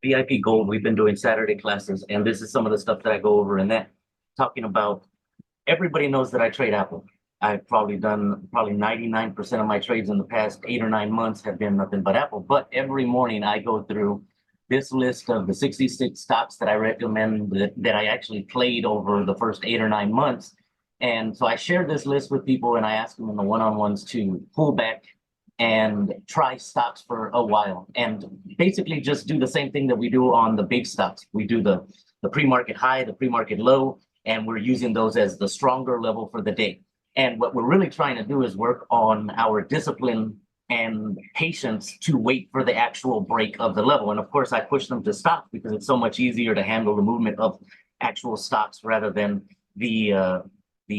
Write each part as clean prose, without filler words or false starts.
VIP Gold, we've been doing Saturday classes, and this is some of the stuff that I go over in that, talking about everybody knows that I trade Apple. I've probably done 99% of my trades in the past 8 or 9 months have been nothing but Apple. But every morning I go through this list of the 66 stocks that I recommend that I actually played over the first 8 or 9 months. And so I share this list with people and I ask them in the one-on-ones to pull back and try stocks for a while and basically just do the same thing that we do on the big stocks. We do the pre-market high, the pre-market low, and we're using those as the stronger level for the day. And what we're really trying to do is work on our discipline and patience to wait for the actual break of the level. And of course, I push them to stop because it's so much easier to handle the movement of actual stocks rather than the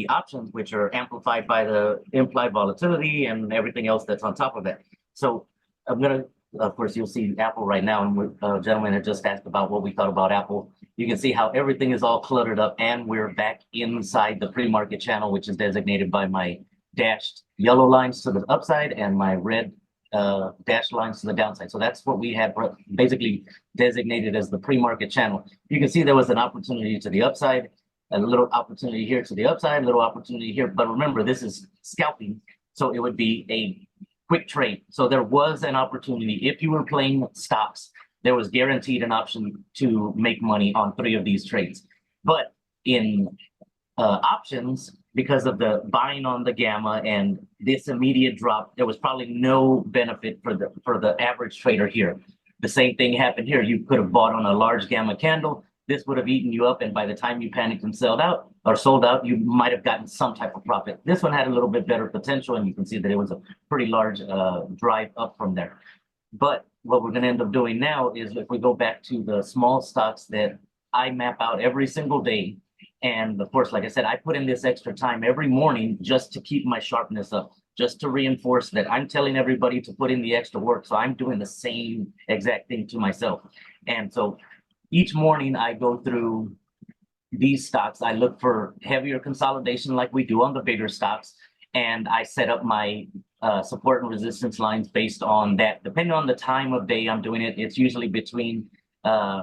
options, which are amplified by the implied volatility and everything else that's on top of that. So I'm gonna, of course, you'll see Apple right now, and a gentleman had just asked about what we thought about Apple. You can see how everything is all cluttered up, and we're back inside the pre-market channel, which is designated by my dashed yellow lines to the upside and my red dashed lines to the downside. So that's what we had basically designated as the pre-market channel. You can see there was an opportunity to the upside, a little opportunity here to the upside, a little opportunity here. But remember, this is scalping, so it would be a quick trade. So there was an opportunity. If you were playing stocks, there was guaranteed an option to make money on 3 of these trades. But in options, because of the buying on the gamma and this immediate drop, there was probably no benefit for the average trader here. The same thing happened here. You could have bought on a large gamma candle. This would have eaten you up, and by the time you panicked and sold out, you might have gotten some type of profit. This one had a little bit better potential, and you can see that it was a pretty large drive up from there. But what we're going to end up doing now is, if we go back to the small stocks that I map out every single day, and of course, like I said, I put in this extra time every morning just to keep my sharpness up, just to reinforce that I'm telling everybody to put in the extra work. So I'm doing the same exact thing to myself. And so each morning I go through these stocks. I look for heavier consolidation like we do on the bigger stocks, and I set up my support and resistance lines based on that. Depending on the time of day I'm doing it, it's usually between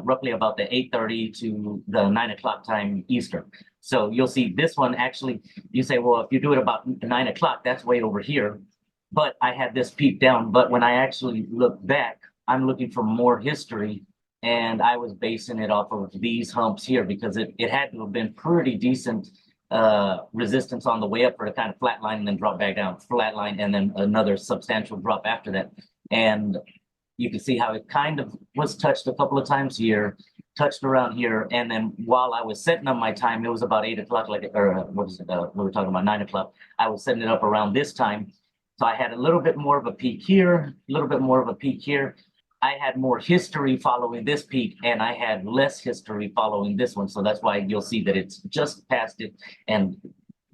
roughly about the 8:30 to the 9 o'clock time Eastern. So you'll see this one actually, you say, well, if you do it about 9 o'clock, that's way over here. But I had this peak down. But when I actually look back, I'm looking for more history. And I was basing it off of these humps here because it had to have been pretty decent resistance on the way up for the kind of flatline and then drop back down, flatline, and then another substantial drop after that. And you can see how it kind of was touched a couple of times here, touched around here. And then while I was setting up my time, it was about 8 o'clock, we were talking about 9 o'clock. I was setting it up around this time. So I had a little bit more of a peak here, a little bit more of a peak here. I had more history following this peak, and I had less history following this one. So that's why you'll see that it's just past it. And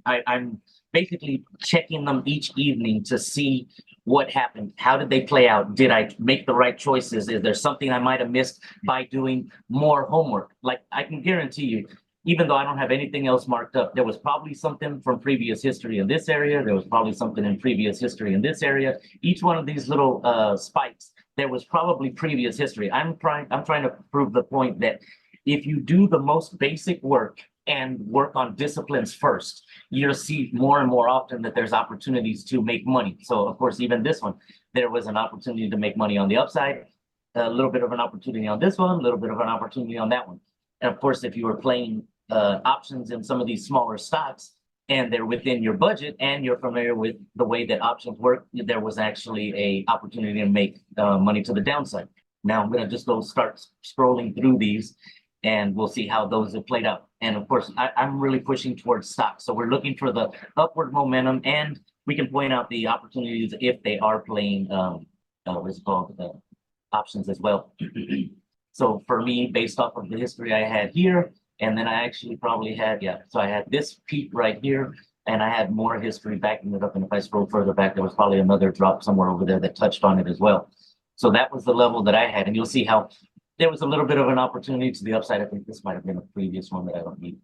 I'm basically checking them each evening to see what happened. How did they play out? Did I make the right choices? Is there something I might have missed by doing more homework? Like, I can guarantee you, even though I don't have anything else marked up, there was probably something from previous history in this area. There was probably something in previous history in this area. Each one of these little spikes, there was probably previous history. I'm trying to prove the point that if you do the most basic work and work on disciplines first, you'll see more and more often that there's opportunities to make money. So of course, even this one, there was an opportunity to make money on the upside, a little bit of an opportunity on this one, a little bit of an opportunity on that one. And of course, if you were playing options in some of these smaller stocks and they're within your budget and you're familiar with the way that options work, there was actually a opportunity to make money to the downside. Now I'm going to just go start scrolling through these, and we'll see how those have played out. And of course, I'm really pushing towards stocks. So we're looking for the upward momentum, and we can point out the opportunities if they are playing what's it called, options as well. So for me, based off of the history I had here, and then I actually probably had, so I had this peak right here, and I had more history backing it up. And if I scroll further back, there was probably another drop somewhere over there that touched on it as well. So that was the level that I had. And you'll see how there was a little bit of an opportunity to the upside. I think this might have been a previous one that I don't need.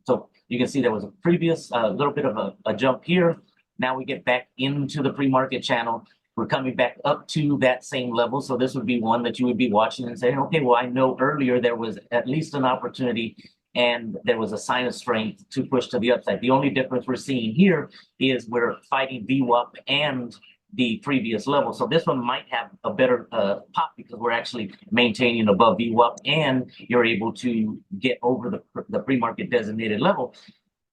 So you can see there was a previous little bit of a jump here. Now we get back into the pre-market channel. We're coming back up to that same level. So this would be one that you would be watching and saying, okay, well, I know earlier there was at least an opportunity and there was a sign of strength to push to the upside. The only difference we're seeing here is we're fighting VWAP and the previous level. So this one might have a better pop because we're actually maintaining above VWAP and you're able to get over the pre-market designated level.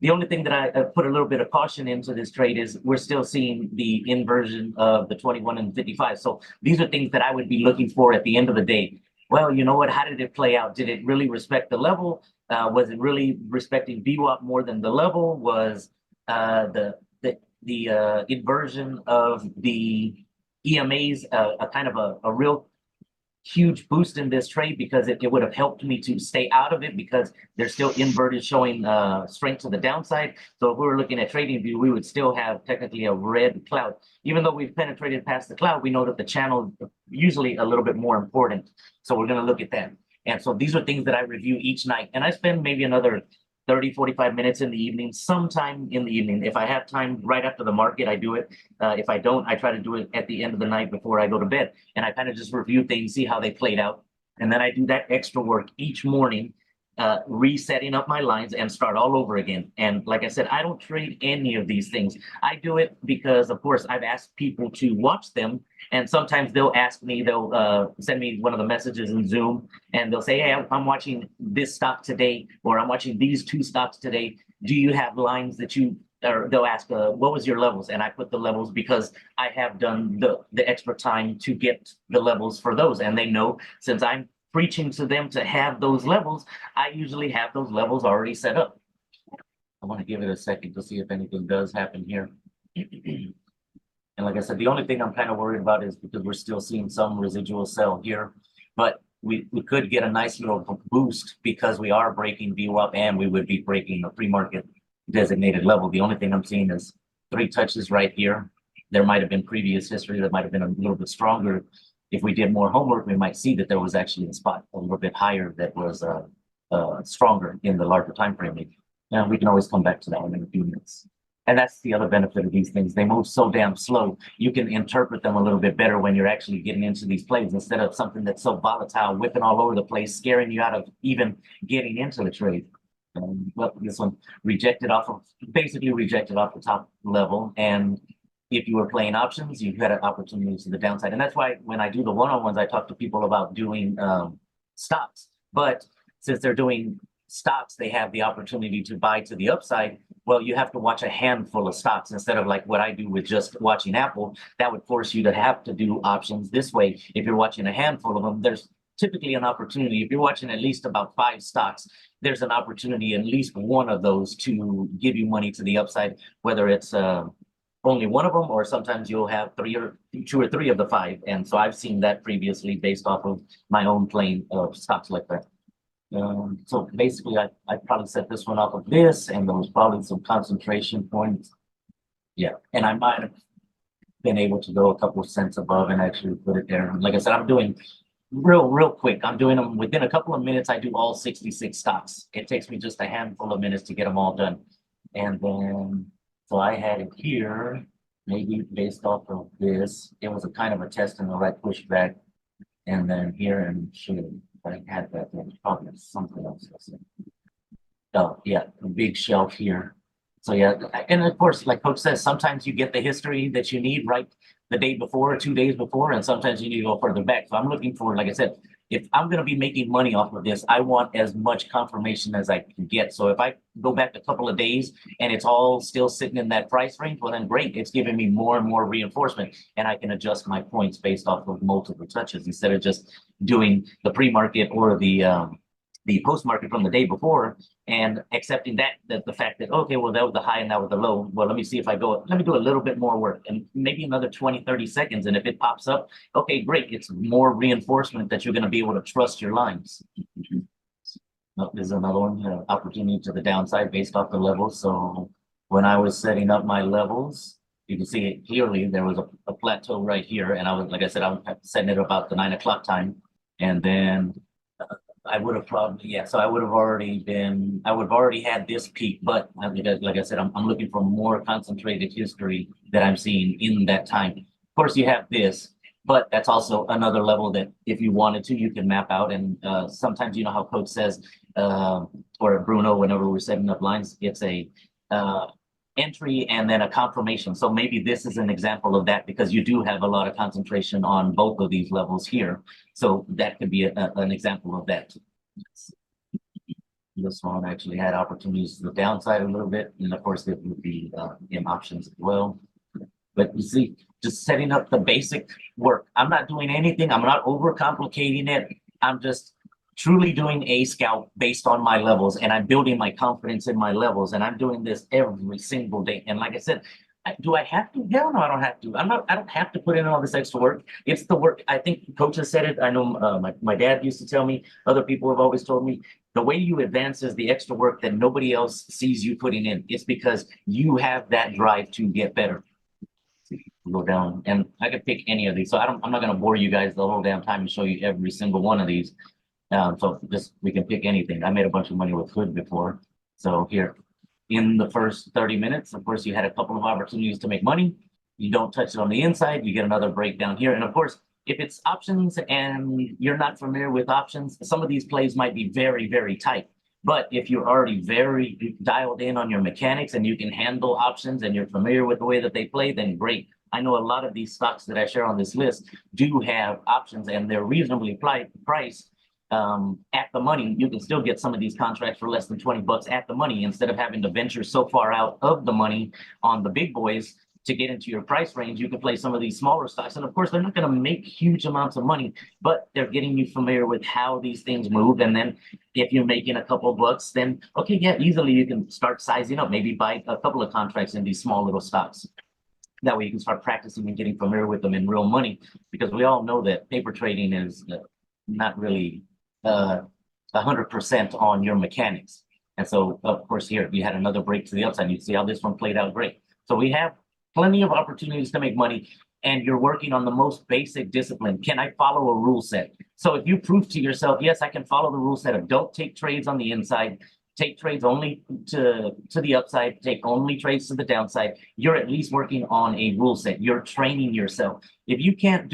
The only thing that I put a little bit of caution into this trade is we're still seeing the inversion of the 21 and 55. So these are things that I would be looking for at the end of the day. Well, you know what? How did it play out? Did it really respect the level? Was it really respecting VWAP more than the level? Was the inversion of the EMAs a kind of a real huge boost in this trade because it would have helped me to stay out of it because they're still inverted showing strength to the downside. So if we were looking at TradingView, we would still have technically a red cloud. Even though we've penetrated past the cloud, we know that the channel is usually a little bit more important. So we're going to look at that. And so these are things that I review each night. And I spend maybe another 30, 45 minutes in the evening, sometime in the evening. If I have time right after the market, I do it. If I don't, I try to do it at the end of the night before I go to bed. And I kind of just review things, see how they played out. And then I do that extra work each morning, resetting up my lines and start all over again. And like I said, I don't trade any of these things. I do it because, of course, I've asked people to watch them. And sometimes they'll ask me, they'll send me one of the messages in Zoom and they'll say, hey, I'm watching this stock today, or I'm watching these two stocks today. Do you have lines that you, or they'll ask, what was your levels? And I put the levels because I have done the extra time to get the levels for those. And they know since I'm preaching to them to have those levels, I usually have those levels already set up. I want to give it a second to see if anything does happen here. And like I said, the only thing I'm kind of worried about is because we're still seeing some residual sell here, but we could get a nice little boost because we are breaking VWAP and we would be breaking the pre-market designated level. The only thing I'm seeing is 3 touches right here. There might have been previous history that might have been a little bit stronger. If we did more homework, we might see that there was actually a spot a little bit higher that was stronger in the larger time frame. And we can always come back to that one in a few minutes. And that's the other benefit of these things. They move so damn slow. You can interpret them a little bit better when you're actually getting into these plays instead of something that's so volatile, whipping all over the place, scaring you out of even getting into the trade. Well, this one basically rejected off the top level. And if you were playing options, you had an opportunity to the downside. And that's why when I do the one-on-ones, I talk to people about doing stocks. But since they're doing stocks, they have the opportunity to buy to the upside. Well, you have to watch a handful of stocks instead of like what I do with just watching Apple. That would force you to have to do options this way. If you're watching a handful of them, there's typically an opportunity. If you're watching at least about 5 stocks, there's an opportunity, at least one of those, to give you money to the upside, whether it's only one of them, or sometimes you'll have 2 or 3 of the 5. And so I've seen that previously based off of my own playing of stocks like that. So basically, I probably set this one off of this, and there was probably some concentration points. Yeah, and I might have been able to go a couple of cents above and actually put it there. Like I said, I'm doing real quick. I'm doing them within a couple of minutes. I do all 66 stocks. It takes me just a handful of minutes to get them all done. And then, so I had it here, maybe based off of this. It was a kind of a test and the right pushback. And then here, and should I had that, there was probably something else. Oh, yeah, a big shelf here. So yeah, and of course, like Coach says, sometimes you get the history that you need right the day before or 2 days before, and sometimes you need to go further back. So I'm looking for, like I said, if I'm going to be making money off of this, I want as much confirmation as I can get. So if I go back a couple of days and it's all still sitting in that price range, well, then great. It's giving me more and more reinforcement, and I can adjust my points based off of multiple touches instead of just doing the pre-market or the post-market from the day before and accepting that the fact that, okay, well, that was the high and that was the low. Well, let me see if let me do a little bit more work and maybe another 20, 30 seconds. And if it pops up, okay, great. It's more reinforcement that you're going to be able to trust your lines. There's another one, opportunity to the downside based off the levels. So when I was setting up my levels, you can see it clearly. There was a plateau right here. And I was, like I said, I was setting it about the 9 o'clock time. And then I would have probably, so I would have already had this peak, but like I said, I'm looking for more concentrated history that I'm seeing in that time. course, you have this, but that's also another level that if you wanted to, you can map out. And sometimes you know how coach says, or Bruno, whenever we're setting up lines, it's a entry and then a confirmation. So maybe this is an example of that because you do have a lot of concentration on both of these levels here. So that could be an example of that. This one actually had opportunities to the downside a little bit, and of course it would be in options as well. But you see, just setting up the basic work. I'm not doing anything. I'm not overcomplicating it. I'm just truly doing a scout based on my levels, and I'm building my confidence in my levels, and I'm doing this every single day. And like I said, do I have to? Hell no, I don't have to. I don't have to put in all this extra work. It's the work. I think coaches said it. I know my dad used to tell me, other people have always told me, the way you advance is the extra work that nobody else sees you putting in. It's because you have that drive to get better. Go down, and I could pick any of these. So I'm not going to bore you guys the whole damn time and show you every single one of these. So just we can pick anything. I made a bunch of money with Hood before. So here, in the first 30 minutes, of course, you had a couple of opportunities to make money. You don't touch it on the inside, you get another breakdown here. And of course, if it's options and you're not familiar with options, some of these plays might be very, very tight. But if you're already very dialed in on your mechanics and you can handle options and you're familiar with the way that they play, then great. I know a lot of these stocks that I share on this list do have options and they're reasonably priced at the money. You can still get some of these contracts for less than 20 bucks at the money instead of having to venture so far out of the money on the big boys to get into your price range. You can play some of these smaller stocks. And of course, they're not going to make huge amounts of money, but they're getting you familiar with how these things move. And then if you're making a couple bucks, then okay, yeah, easily you can start sizing up, maybe buy a couple of contracts in these small little stocks. That way you can start practicing and getting familiar with them in real money, because we all know that paper trading is not really 100% on your mechanics. And so, of course, here we had another break to the upside. You see how this one played out great. So we have plenty of opportunities to make money, and you're working on the most basic discipline. Can I follow a rule set? So if you prove to yourself, yes, I can follow the rule set of don't take trades on the inside, take trades only to the upside, take only trades to the downside, you're at least working on a rule set. You're training yourself. If you can't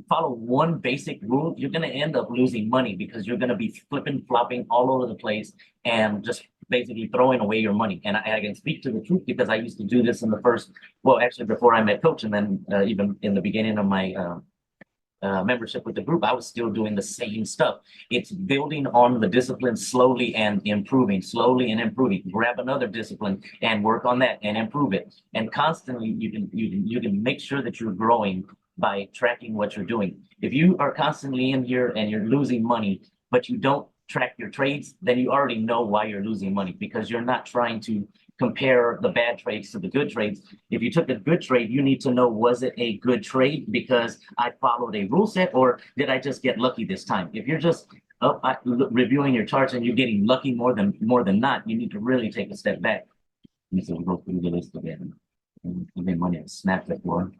follow one basic rule, you're going to end up losing money because you're going to be flipping, flopping all over the place and just basically throwing away your money. And I can speak to the truth because I used to do this in the first, well, actually before I met Coach, and then even in the beginning of my membership with the group, I was still doing the same stuff. It's building on the discipline slowly and improving, grab another discipline and work on that and improve it. And constantly you can make sure that you're growing by tracking what you're doing. If you are constantly in here and you're losing money, but you don't track your trades, then you already know why you're losing money, because you're not trying to compare the bad trades to the good trades. If you took a good trade, you need to know, was it a good trade because I followed a rule set, or did I just get lucky this time? If you're just reviewing your charts and you're getting lucky more than not, you need to really take a step back. And so we go through the list again. And then money snap that one.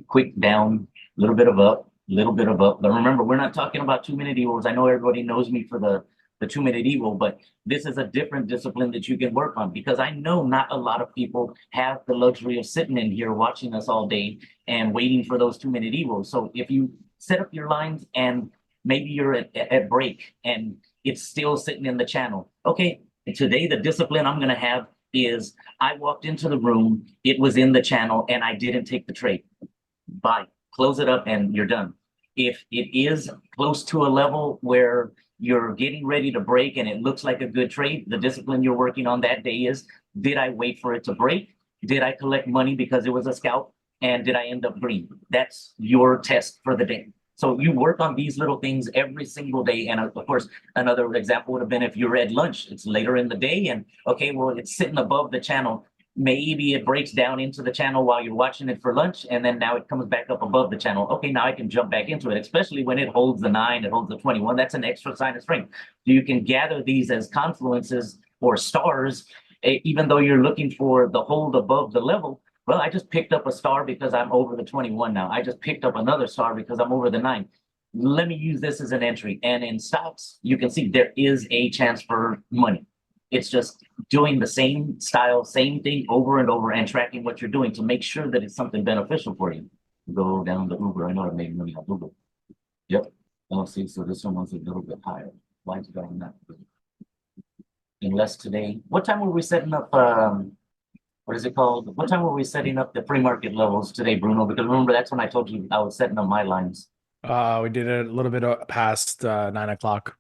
Quick down, little bit of up. But remember, we're not talking about 2-minute evils. I know everybody knows me for the 2-minute evil, but this is a different discipline that you can work on, because I know not a lot of people have the luxury of sitting in here watching us all day and waiting for those 2-minute evils. So if you set up your lines and maybe you're at break and it's still sitting in the channel. Okay, today the discipline I'm going to have is I walked into the room, it was in the channel, and I didn't take the trade. Bye. Close it up and you're done. If it is close to a level where you're getting ready to break and it looks like a good trade, the discipline you're working on that day is, did I wait for it to break? Did I collect money because it was a scalp? And did I end up green? That's your test for the day. So you work on these little things every single day. And of course, another example would have been if you're at lunch, it's later in the day and okay, well, it's sitting above the channel. Maybe it breaks down into the channel while you're watching it for lunch, and then now it comes back up above the channel. Okay, now I can jump back into it, especially when it holds the 9, it holds the 21. That's an extra sign of strength. You can gather these as confluences or stars, even though you're looking for the hold above the level. Well, I just picked up a star because I'm over the 21 now. I just picked up another star because I'm over the 9. Let me use this as an entry. And in stocks, you can see there is a chance for money. It's just doing the same style, same thing over and over and tracking what you're doing to make sure that it's something beneficial for you. go down to Uber. I know I made money on Uber. Yep. Oh, see, so this one was a little bit higher. Why is it on that? Unless today, what time were we setting up, what is it called? What time were we setting up the pre-market levels today, Bruno? Because remember, that's when I told you I was setting up my lines. We did it a little bit past 9 o'clock.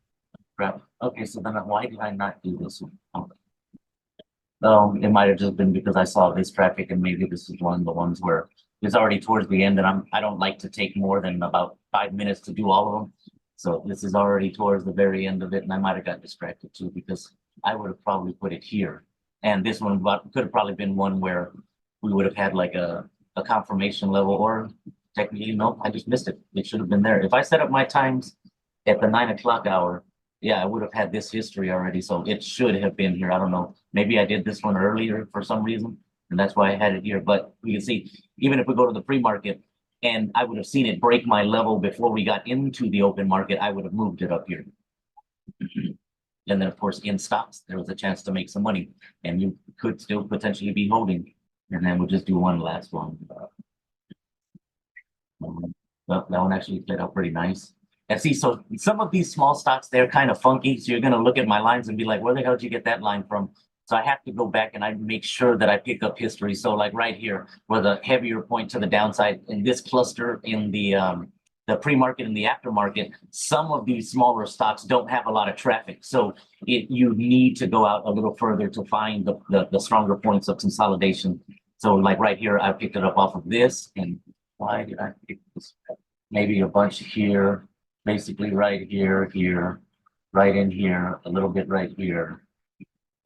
Crap. Okay, so then why did I not do this one? It might have just been because I saw this traffic and maybe this is one of the ones where it's already towards the end and I don't like to take more than about 5 minutes to do all of them. So this is already towards the very end of it and I might have got distracted too because I would have probably put it here. And this one could have probably been one where we would have had like a confirmation level or technically, no, I just missed it. It should have been there. If I set up my times at the 9 o'clock hour, yeah, I would have had this history already, so it should have been here. I don't know. Maybe I did this one earlier for some reason, and that's why I had it here. But you can see, even if we go to the pre-market and I would have seen it break my level before we got into the open market, I would have moved it up here. And then, of course, in stocks, there was a chance to make some money, and you could still potentially be holding. And then we'll just do one last one. Well, that one actually played out pretty nice. And see, so some of these small stocks, they're kind of funky. So you're going to look at my lines and be like, where the hell did you get that line from? So I have to go back and I make sure that I pick up history. So like right here, where the heavier point to the downside in this cluster in the pre-market and the aftermarket, some of these smaller stocks don't have a lot of traffic. So you need to go out a little further to find the stronger points of consolidation. So like right here, I picked it up off of this. And why did I pick this? Maybe a bunch here. Basically right here, right in here, a little bit right here,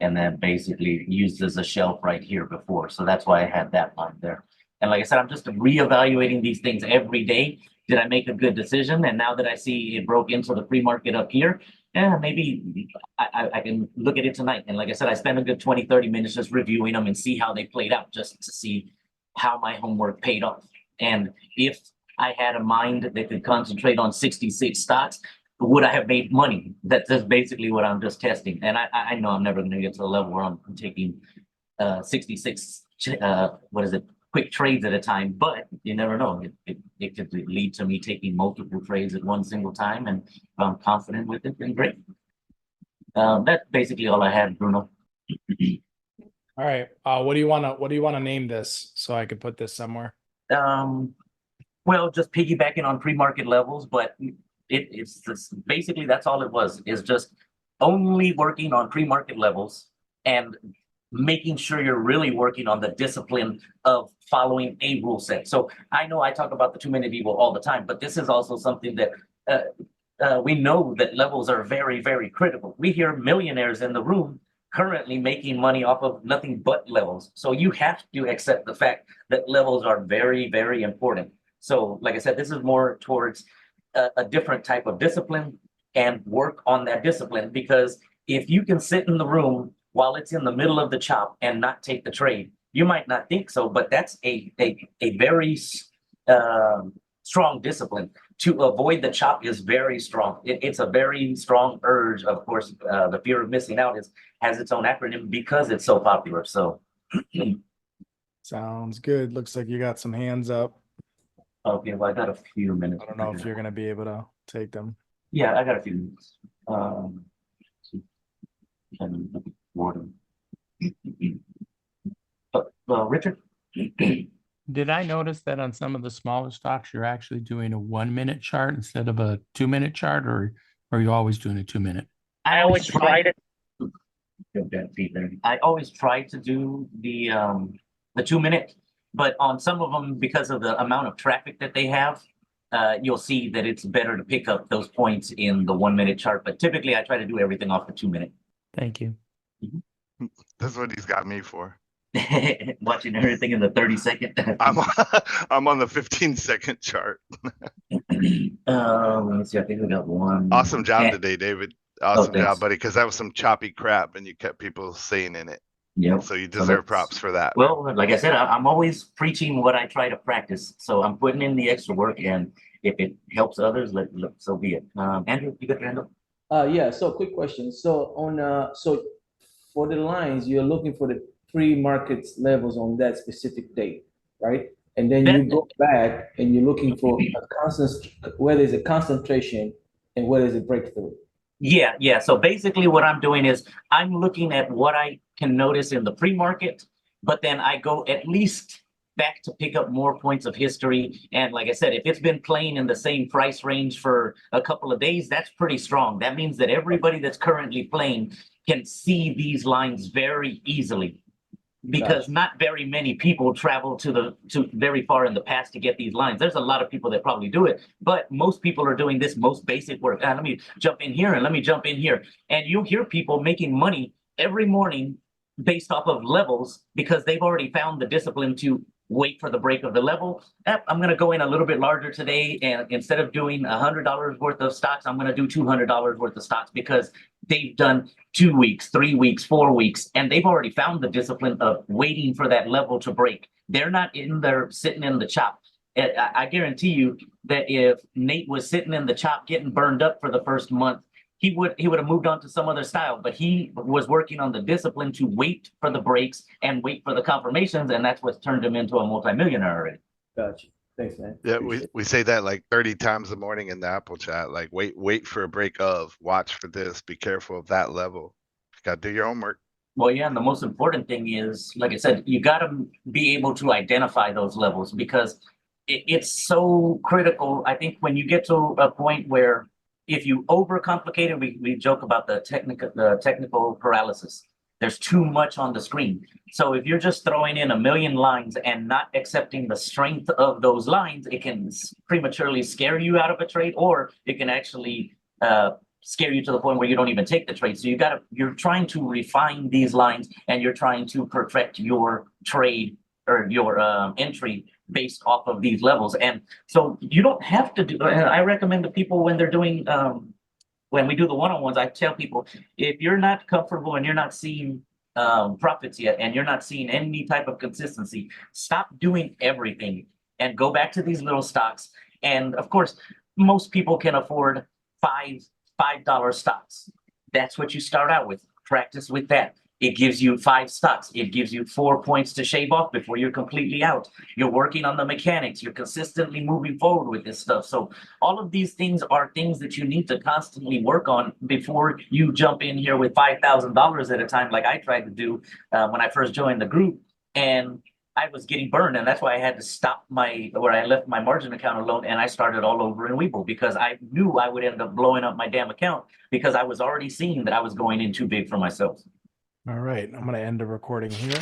and then basically used as a shelf right here before. So that's why I had that line there. And like I said, I'm just reevaluating these things every day. Did I make a good decision? And now that I see it broke into the pre-market up here, yeah, maybe I can look at it tonight. And like I said, I spent a good 20, 30 minutes just reviewing them and see how they played out, just to see how my homework paid off. And if I had a mind that could concentrate on 66 stocks, would I have made money? That's basically what I'm just testing. And I know I'm never going to get to the level where I'm taking 66 quick trades at a time, but you never know. It could lead to me taking multiple trades at one single time, and if I'm confident with it, then great. That's basically all I had, Bruno. All right. What do you want to name this so I could put this somewhere? Well, just piggybacking on pre-market levels, but it's basically that's all it was, is just only working on pre-market levels and making sure you're really working on the discipline of following a rule set. So I know I talk about the 2-minute evil all the time, but this is also something that we know that levels are very, very critical. We hear millionaires in the room currently making money off of nothing but levels. So you have to accept the fact that levels are very, very important. So like I said, this is more towards a different type of discipline and work on that discipline, because if you can sit in the room while it's in the middle of the chop and not take the trade, you might not think so, but that's a very strong discipline. To avoid the chop is very strong. It's a very strong urge. Of course, the fear of missing out has its own acronym because it's so popular. So sounds good. Looks like you got some hands up. Okay, well, I got a few minutes. I don't know if you're gonna be able to take them. Yeah, I got a few minutes. Richard? Did I notice that on some of the smaller stocks, you're actually doing a 1-minute chart instead of a 2-minute chart, or are you always doing a 2-minute? I always try to. I always try to do the 2-minute, but on some of them, because of the amount of traffic that they have, you'll see that it's better to pick up those points in the 1-minute chart. But typically, I try to do everything off the 2-minute. Thank you. That's what he's got me for. Watching everything in the 30-second. I'm on the 15-second chart. Let me see. I think we got one. Awesome job today, David. Awesome thanks. job, buddy. Because that was some choppy crap, and you kept people staying in it. Yep. So you deserve props for that. Well, like I said, I'm always preaching what I try to practice. So I'm putting in the extra work, and if it helps others, so be it. Andrew, you got your hand up? Yeah. So quick question. So so for the lines, you're looking for the pre-market levels on that specific date, right? and then you That- go back and you're looking for a constant, where there's a concentration and where there's a breakthrough. Yeah. So basically what I'm doing is I'm looking at what I can notice in the pre-market, but then I go at least back to pick up more points of history. And like I said, if it's been playing in the same price range for a couple of days, that's pretty strong. That means that everybody that's currently playing can see these lines very easily. Because not very many people travel to very far in the past to get these lines. There's a lot of people that probably do it, but most people are doing this most basic work. Let me jump in here and let me jump in here. And you hear people making money every morning based off of levels because they've already found the discipline to wait for the break of the level. I'm going to go in a little bit larger today, and instead of doing $100 worth of stocks, I'm going to do $200 worth of stocks because they've done 2 weeks, 3 weeks, 4 weeks, and they've already found the discipline of waiting for that level to break. They're not in there sitting in the chop. I guarantee you that if Nate was sitting in the chop getting burned up for the first month, he would have moved on to some other style, but he was working on the discipline to wait for the breaks and wait for the confirmations, and that's what's turned him into a multimillionaire already. Gotcha. Thanks, man. Yeah, Appreciate we say that like 30 times a morning in the Apple chat, like wait for a break of, watch for this, be careful of that level. Gotta do your homework. Well, yeah, and the most important thing is, like I said, you got to be able to identify those levels because it's so critical. I think when you get to a point where if you overcomplicate it, we joke about the technical paralysis. There's too much on the screen. So if you're just throwing in a million lines and not accepting the strength of those lines, it can prematurely scare you out of a trade, or it can actually scare you to the point where you don't even take the trade. So you're trying to refine these lines and you're trying to perfect your trade or your entry based off of these levels. And so you don't have to do, and I recommend to people when they're doing, when we do the one-on-ones, I tell people, if you're not comfortable and you're not seeing profits yet, and you're not seeing any type of consistency, stop doing everything and go back to these little stocks. And of course, most people can afford $5 stocks. That's what you start out with. Practice with that. It gives you 5 stocks. It gives you 4 points to shave off before you're completely out. You're working on the mechanics. You're consistently moving forward with this stuff. So all of these things are things that you need to constantly work on before you jump in here with $5,000 at a time, like I tried to do when I first joined the group. And I was getting burned, and that's why I had to stop I left my margin account alone, and I started all over in Webull because I knew I would end up blowing up my damn account because I was already seeing that I was going in too big for myself. All right, I'm gonna end the recording here.